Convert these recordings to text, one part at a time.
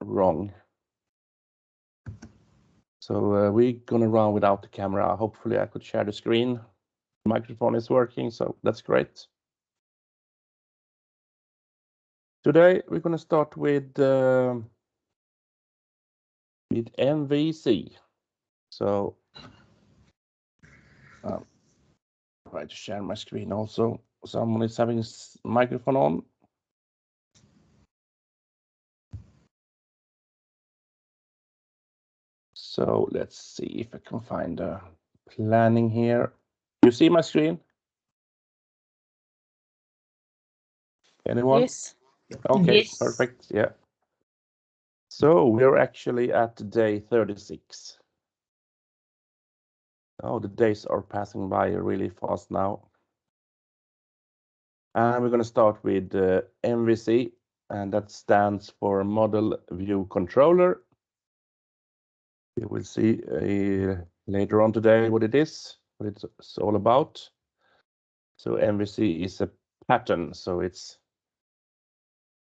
wrong. So we're gonna run without the camera. Hopefully I could share the screen. The microphone is working, so that's great. Today we're gonna start with MVC. So try to share my screen also. Someone is having his microphone on. So let's see if I can find a planning here. You see my screen? Anyone? Yes. Okay, Yes. perfect. Yeah. So we're actually at day 36. Oh, the days are passing by really fast now. And we're going to start with MVC, and that stands for Model View Controller. You will see later on today what it is, what it's all about. So MVC is a pattern, so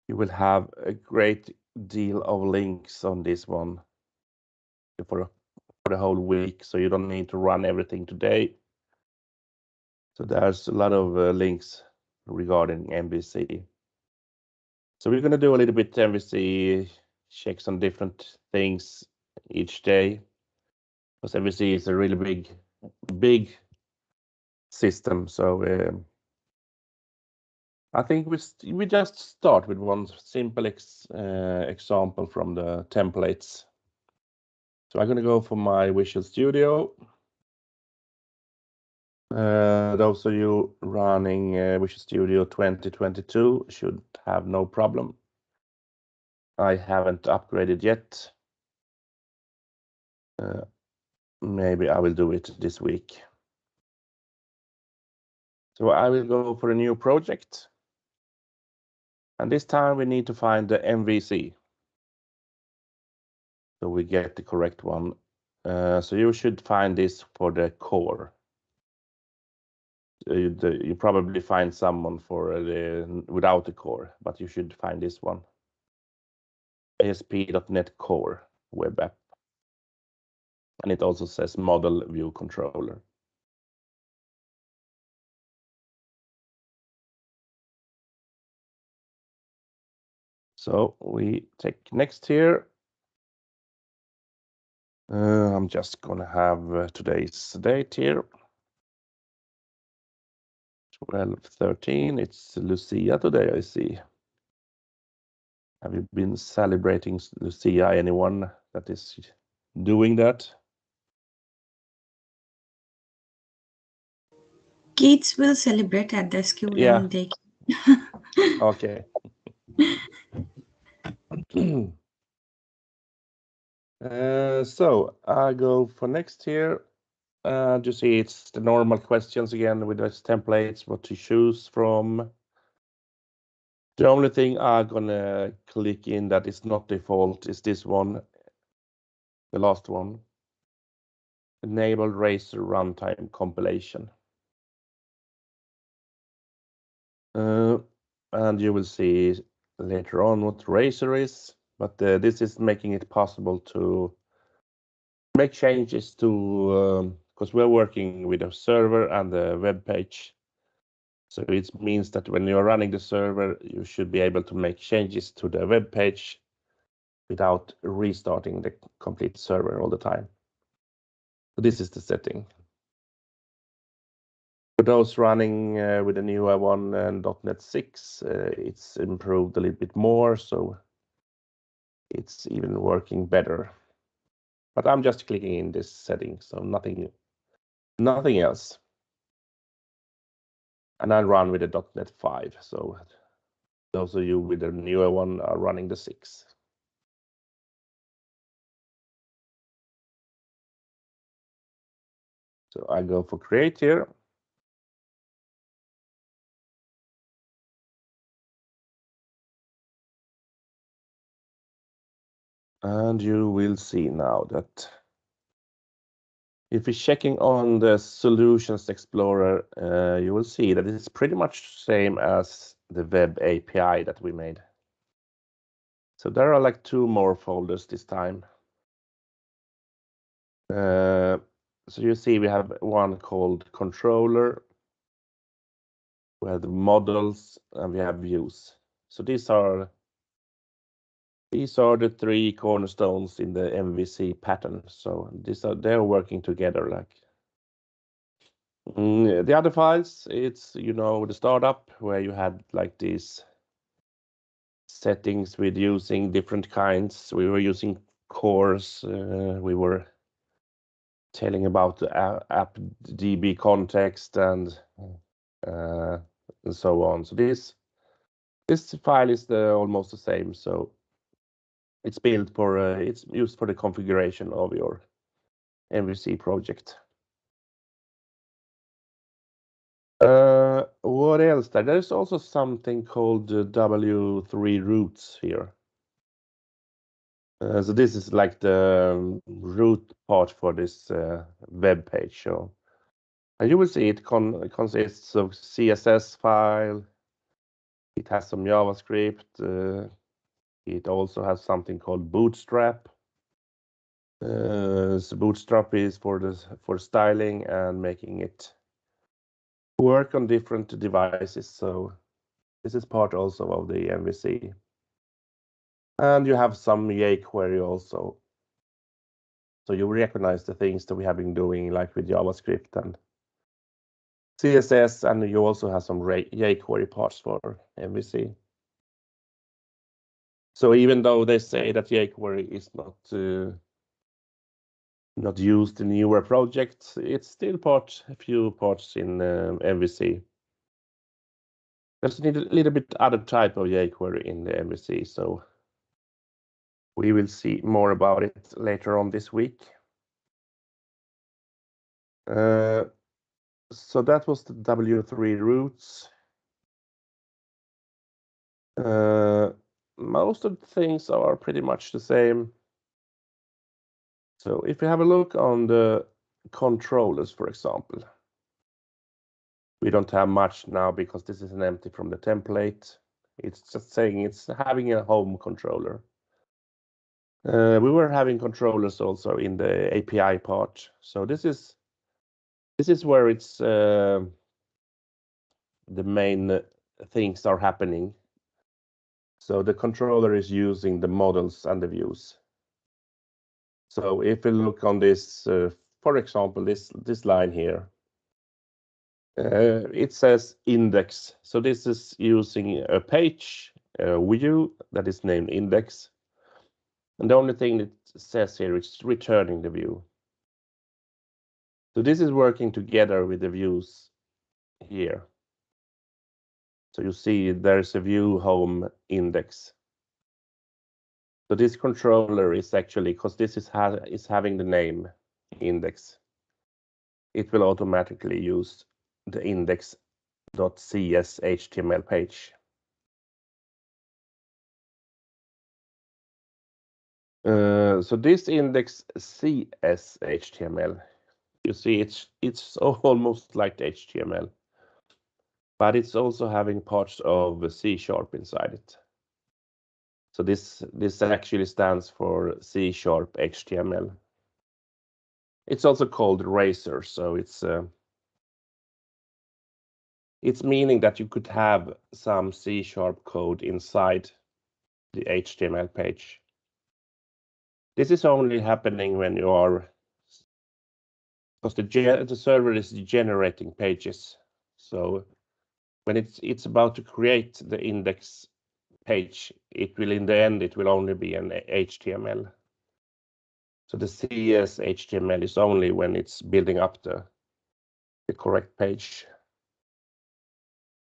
you will have a great deal of links on this one for the whole week, so you don't need to run everything today. So there's a lot of links regarding MVC. So we're going to do a little bit MVC checks on different things each day, because MVC is a really big system. So I think we just start with one simple example from the templates. So I'm going to go for my Visual Studio. Those of you running Visual Studio 2022 should have no problem. I haven't upgraded yet. Maybe I will do it this week. So I will go for a new project. And this time we need to find the MVC. So we get the correct one. So you should find this for the core. You probably find someone for without the core, but you should find this one. ASP.NET Core web app. And it also says Model View Controller. So we take next here. I'm just gonna have today's date here. 12/13. It's Lucia today, I see. Have you been celebrating Lucia? Anyone that is doing that? Kids will celebrate at the school and they Okay. So I go for next here. You see it's the normal questions again with those templates, what to choose from. The only thing I'm gonna click in that is not default is this one, the last one. Enable Razor runtime compilation. And you will see later on what Razor is, but this is making it possible to make changes to, because we're working with a server and a web page. So it means that when you're running the server, you should be able to make changes to the web page without restarting the complete server all the time. So this is the setting. For those running with the newer one and .NET 6, it's improved a little bit more, so it's even working better. But I'm just clicking in this setting, so nothing else. And I run with the .NET 5, so those of you with the newer one are running the 6. So I go for create here. And you will see now that if you're checking on the Solutions Explorer, you will see that it's pretty much the same as the web API that we made. So there are like 2 more folders this time. So you see we have one called controller, we have the models, and we have views. So these are the 3 cornerstones in the MVC pattern. So they're working together like. The other files, it's the startup where you had like these settings with using different kinds. We were using cores. We were telling about the app DB context and so on. So this file is almost the same. So it's built for it's used for the configuration of your MVC project. What else? There's also something called W3 routes here. So this is like the root part for this web page. So, and you will see it consists of CSS file. It has some JavaScript. It also has something called Bootstrap. So Bootstrap is for styling and making it work on different devices. So this is part also of the MVC. And you have some jQuery also. So you recognize the things that we have been doing, like with JavaScript and CSS, and you also have some jQuery parts for MVC. So even though they say that jQuery is not used in newer projects, it's still a few parts in MVC. There's a little bit other type of jQuery in the MVC, so we will see more about it later on this week. So that was the W3 routes. Most of the things are pretty much the same. So if you have a look on the controllers, for example, we don't have much now because this is an empty from the template. It's just saying it's having a home controller. We were having controllers also in the API part. So this is where it's the main things are happening. So the controller is using the models and the views. So if you look on this, for example, this line here, it says index. So this is using a page, a view that is named index. And the only thing it says here is returning the view. So this is working together with the views here. So you see there's a view home index. So this controller is actually, because this is having the name index, it will automatically use the index.cs HTML page. So this index CS HTML, you see it's almost like the HTML, but it's also having parts of C# inside it. So this actually stands for C# HTML. It's also called Razor, so it's meaning that you could have some C# code inside the HTML page. This is only happening when you are, because the server is generating pages. So when it's about to create the index page, it will in the end it will only be an HTML. So the CS HTML is only when it's building up the correct page.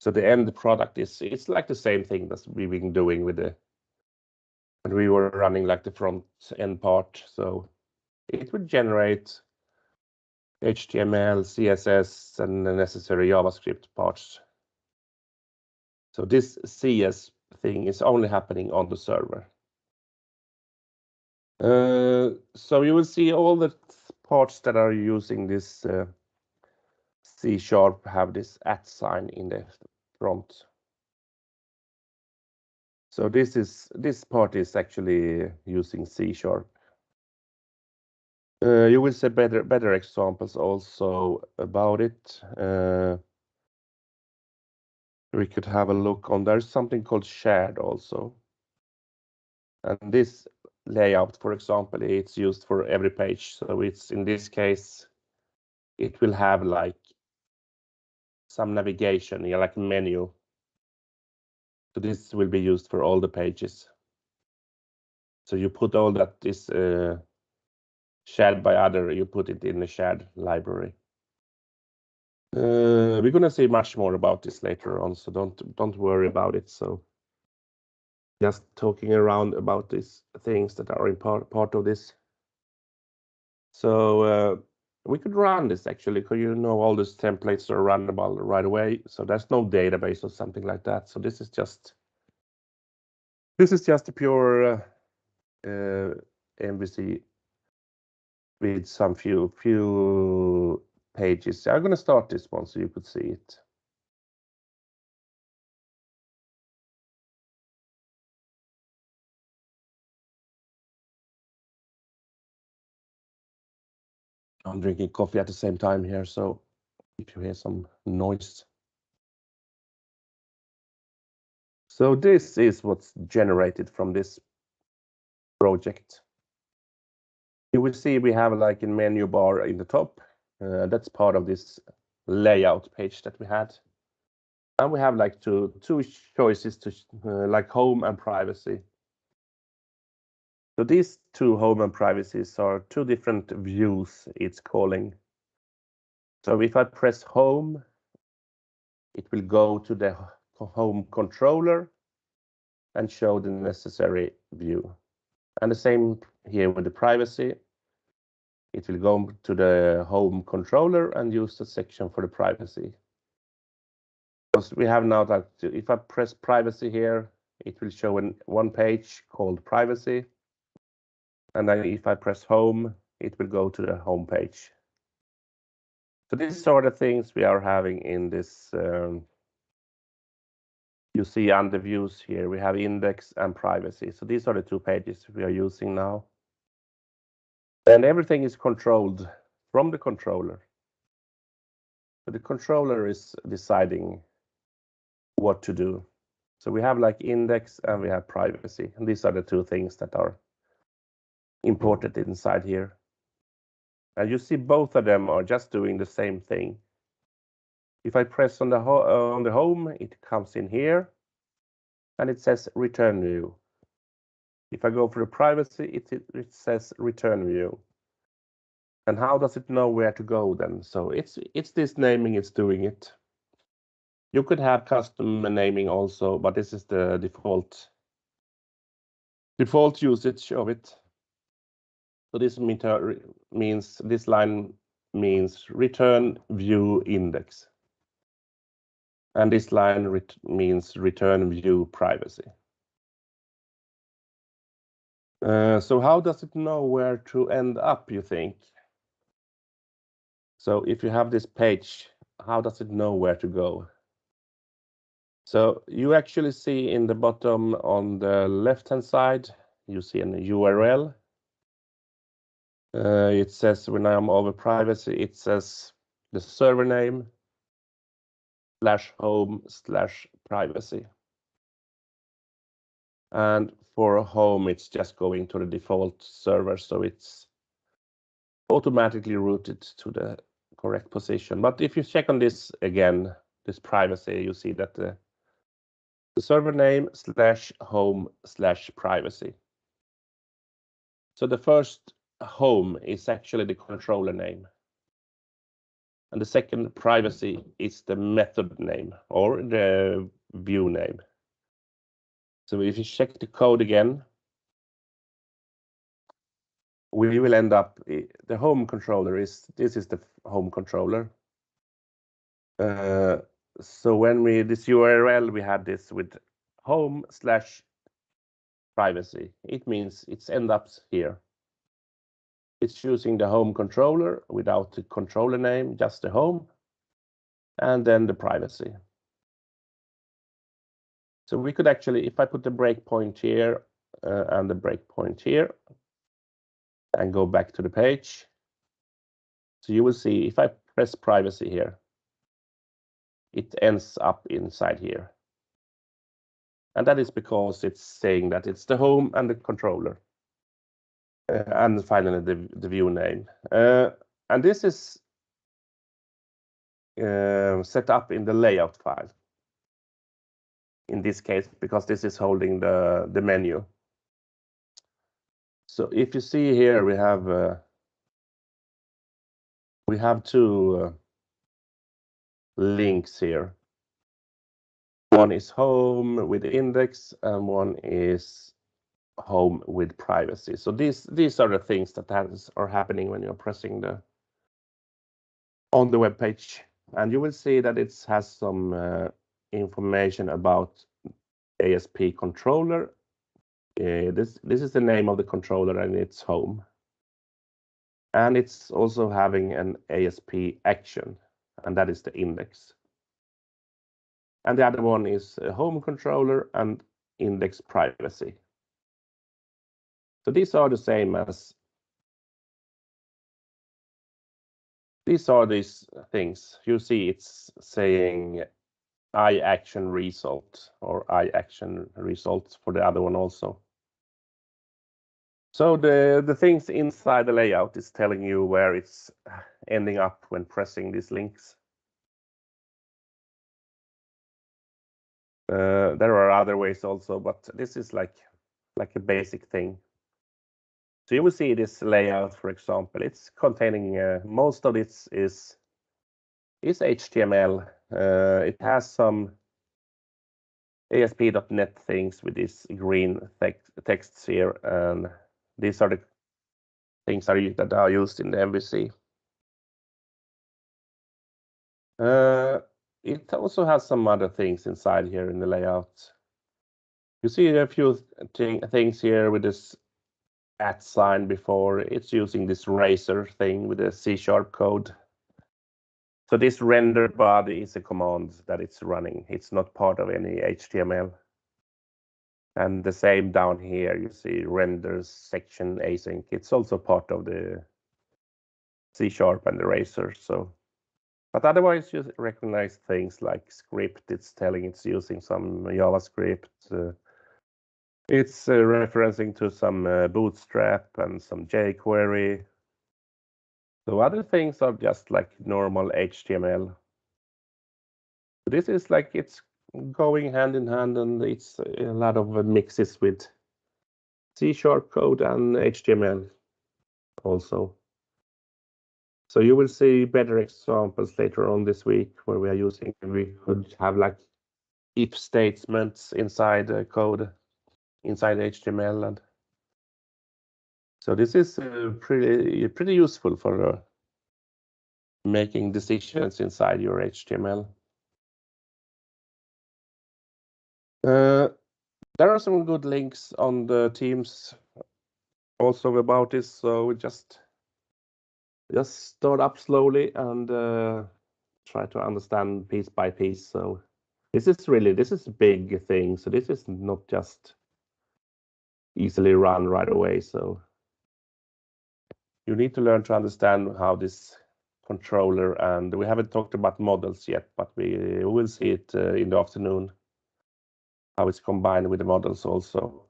So the end product it's like the same thing that we've been doing with when we were running like the front end part. So it would generate HTML, CSS, and the necessary JavaScript parts. So this CS thing is only happening on the server. So you will see all the parts that are using this C# have this @ sign in the front. So this part is actually using C#. You will see better examples also about it. We could have a look on, there's something called shared also. And this layout, for example, it's used for every page. So it's, in this case, it will have like some navigation, like a menu. So this will be used for all the pages. So you put all that is shared by other, you put it in the shared library. We're gonna see much more about this later on, so don't worry about it. So just talking around about these things that are in part of this. So we could run this actually, because you know all these templates are runnable right away. So there's no database or something like that. So this is just a pure MVC with some few pages. I'm gonna start this one so you could see it. I'm drinking coffee at the same time here, so if you hear some noise. So this is what's generated from this project. You will see we have like a menu bar in the top. That's part of this layout page that we had. And we have like two choices to like home and privacy. So these two home and privacies are two different views it's calling. So if I press home, it will go to the home controller and show the necessary view. And the same here with the privacy. It will go to the home controller and use the section for the privacy. Because we have now that if I press privacy here, it will show one page called privacy. And then if I press home, it will go to the home page. So these are the things we are having in this. You see under views here, we have index and privacy. So these are the two pages we are using now. And everything is controlled from the controller. So the controller is deciding what to do. So we have like index and we have privacy. And these are the two things that are imported inside here. And you see both of them are just doing the same thing. If I press on the home, it comes in here and it says return view. If I go for the privacy, it says return view. And how does it know where to go then? So it's this naming it's doing it. You could have custom naming also, but this is the default usage of it. So this means this line means return view index. And this line means return view privacy. So how does it know where to end up, you think? So if you have this page, how does it know where to go? So you actually see in the bottom on the left-hand side, you see an URL. It says when I'm over privacy, it says the server name /home/privacy. And for home, it's just going to the default server, so it's automatically routed to the correct position. But if you check on this again, this privacy, you see that the server name /home/privacy. So the first home is actually the controller name. And the second privacy is the method name or the view name. So if you check the code again, we will end up, the home controller this is the home controller. So when this URL, we had this with home/privacy, it means it's end up here. It's choosing the home controller without the controller name, just the home, and then the privacy. So we could actually, if I put the breakpoint here and the breakpoint here, and go back to the page, so you will see if I press privacy here, it ends up inside here. And that is because it's saying that it's the home and the controller. And finally the view name. And this is set up in the layout file. In this case, because this is holding the menu. So if you see here, we have two links here. One is home with index, and one is home with privacy. So these are the things that are happening when you're pressing on the web page, and you will see that it has some information about ASP controller. This is the name of the controller and it's home. And it's also having an ASP action, and that is the index. And the other one is a home controller and index privacy. So these are the same as these things. You see it's saying I action result or I action results for the other one also. So the things inside the layout is telling you where it's ending up when pressing these links. There are other ways also, but this is like a basic thing. So you will see this layout, for example, it's containing most of this is HTML. It has some ASP.NET things with these green texts here, and these are the things that are used in the MVC. It also has some other things inside here in the layout. You see a few things here with this @ sign before. It's using this Razor thing with the C# code. So this render body is a command that it's running. It's not part of any HTML. And the same down here, you see renders section async. It's also part of the C# and the Razor. So, but otherwise you recognize things like script. It's telling it's using some JavaScript. It's referencing to some Bootstrap and some jQuery. So other things are just like normal HTML. This is like it's going hand in hand, and it's a lot of mixes with C# code and HTML also. So you will see better examples later on this week where we could have like if statements inside the code, inside HTML, and so this is pretty useful for making decisions inside your HTML. There are some good links on the teams also about this, so just start up slowly and try to understand piece by piece. So this is a big thing. So this is not just easily run right away. So you need to learn to understand how this controller, and we haven't talked about models yet, but we will see it in the afternoon, how it's combined with the models also.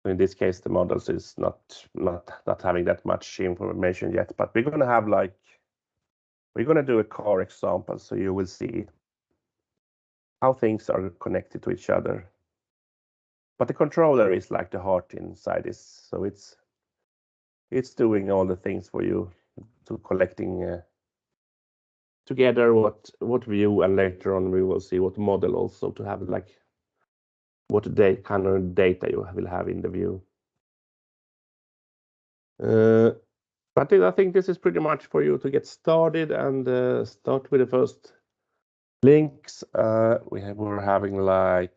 In this case, the models is not having that much information yet, but we're gonna do a car example, so you will see how things are connected to each other. But the controller is like the heart inside this, so it's doing all the things for you, to collecting together what view, and later on we will see what model also, to have like what kind of data you will have in the view. But I think this is pretty much for you to get started and start with the first links. We're having like,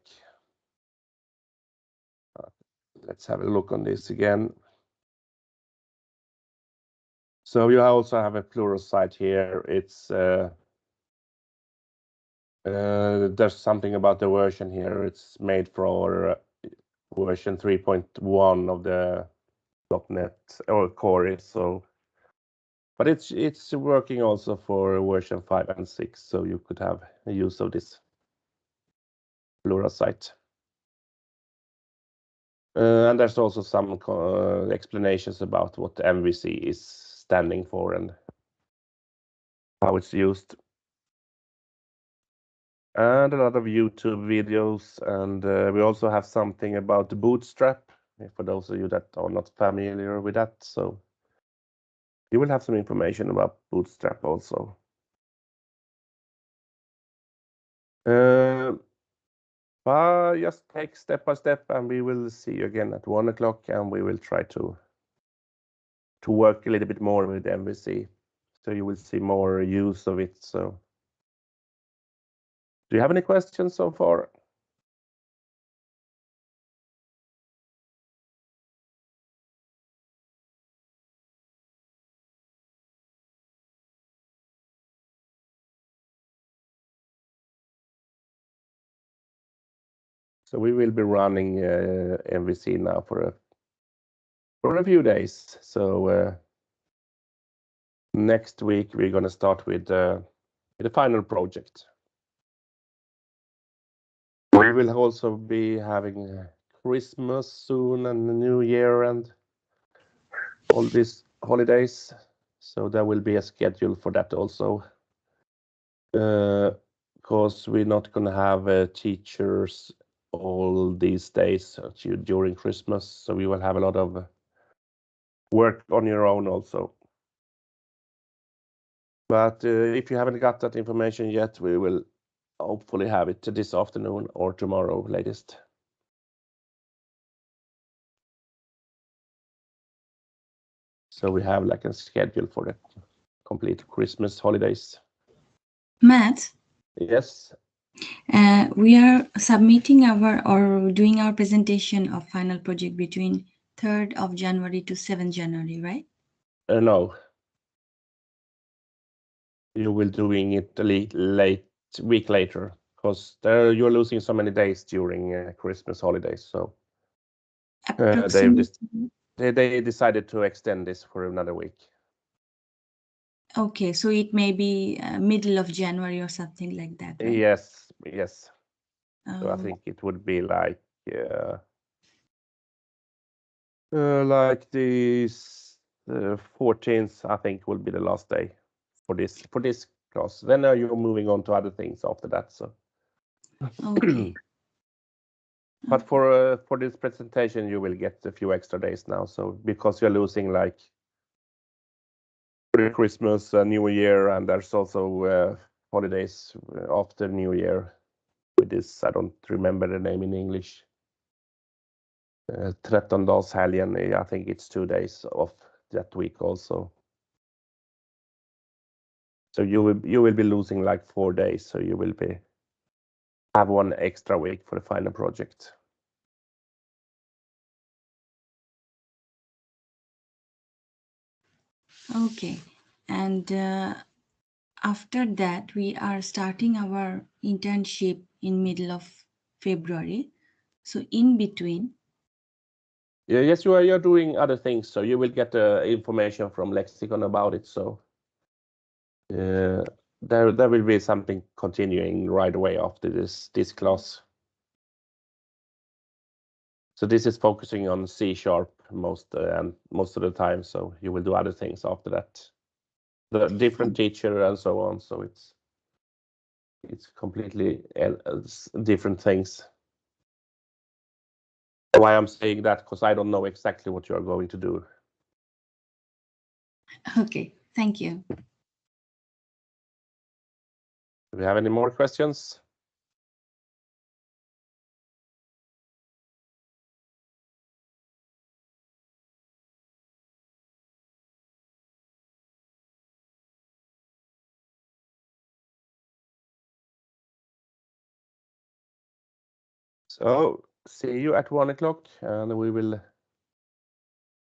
let's have a look on this again. So you also have a Pluralsight here. It's There's something about the version here. It's made for version 3.1 of the .NET or Core, so. But it's working also for version 5 and 6, so you could have use of this Pluralsight. And there's also some explanations about what MVC is standing for and how it's used. And a lot of YouTube videos, and we also have something about the Bootstrap, for those of you that are not familiar with that. So you will have some information about Bootstrap also. But just take step by step, and we will see you again at 1 o'clock, and we will try to work a little bit more with MVC, so you will see more use of it. So, do you have any questions so far? So we will be running MVC now for a few days. So next week we're going to start with the final project. We will also be having Christmas soon and the New Year and all these holidays. So there will be a schedule for that also. Because we're not going to have teachers all these days during Christmas. So we will have a lot of work on your own also. But if you haven't got that information yet, we will hopefully have it this afternoon or tomorrow latest. So we have like a schedule for the complete Christmas holidays. Matt? Yes. We are submitting or doing our presentation of final project between 3rd of January to 7th January, right? No. You will doing it a late week later, because you're losing so many days during Christmas holidays. So they decided to extend this for another week. Okay, so it may be middle of January or something like that, right? Yes. So I think it would be like the 14th, I think, will be the last day for this class. Then you're moving on to other things after that. So. Okay. But for this presentation, you will get a few extra days now. So because you're losing like Christmas, New Year, and there's also holidays after New Year with this, I don't remember the name in English. 13-dagshelgen, I think it's 2 days off that week also. So you will be losing like 4 days. So you will have 1 extra week for the final project. Okay, and after that we are starting our internship in middle of February. So in between. Yeah, yes, you're doing other things, so you will get information from Lexicon about it. So there will be something continuing right away after this class. So this is focusing on C# most of the time. So you will do other things after that. The different teacher and so on. So it's completely different things. Why I'm saying that, because I don't know exactly what you're going to do. Okay, thank you. Do we have any more questions? So see you at 1 o'clock, and we will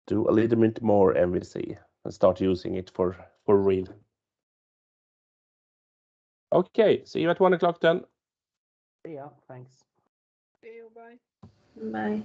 do a little bit more MVC and start using it for real. Okay, see you at 1 o'clock then. See ya. Thanks. See you. Bye. Bye.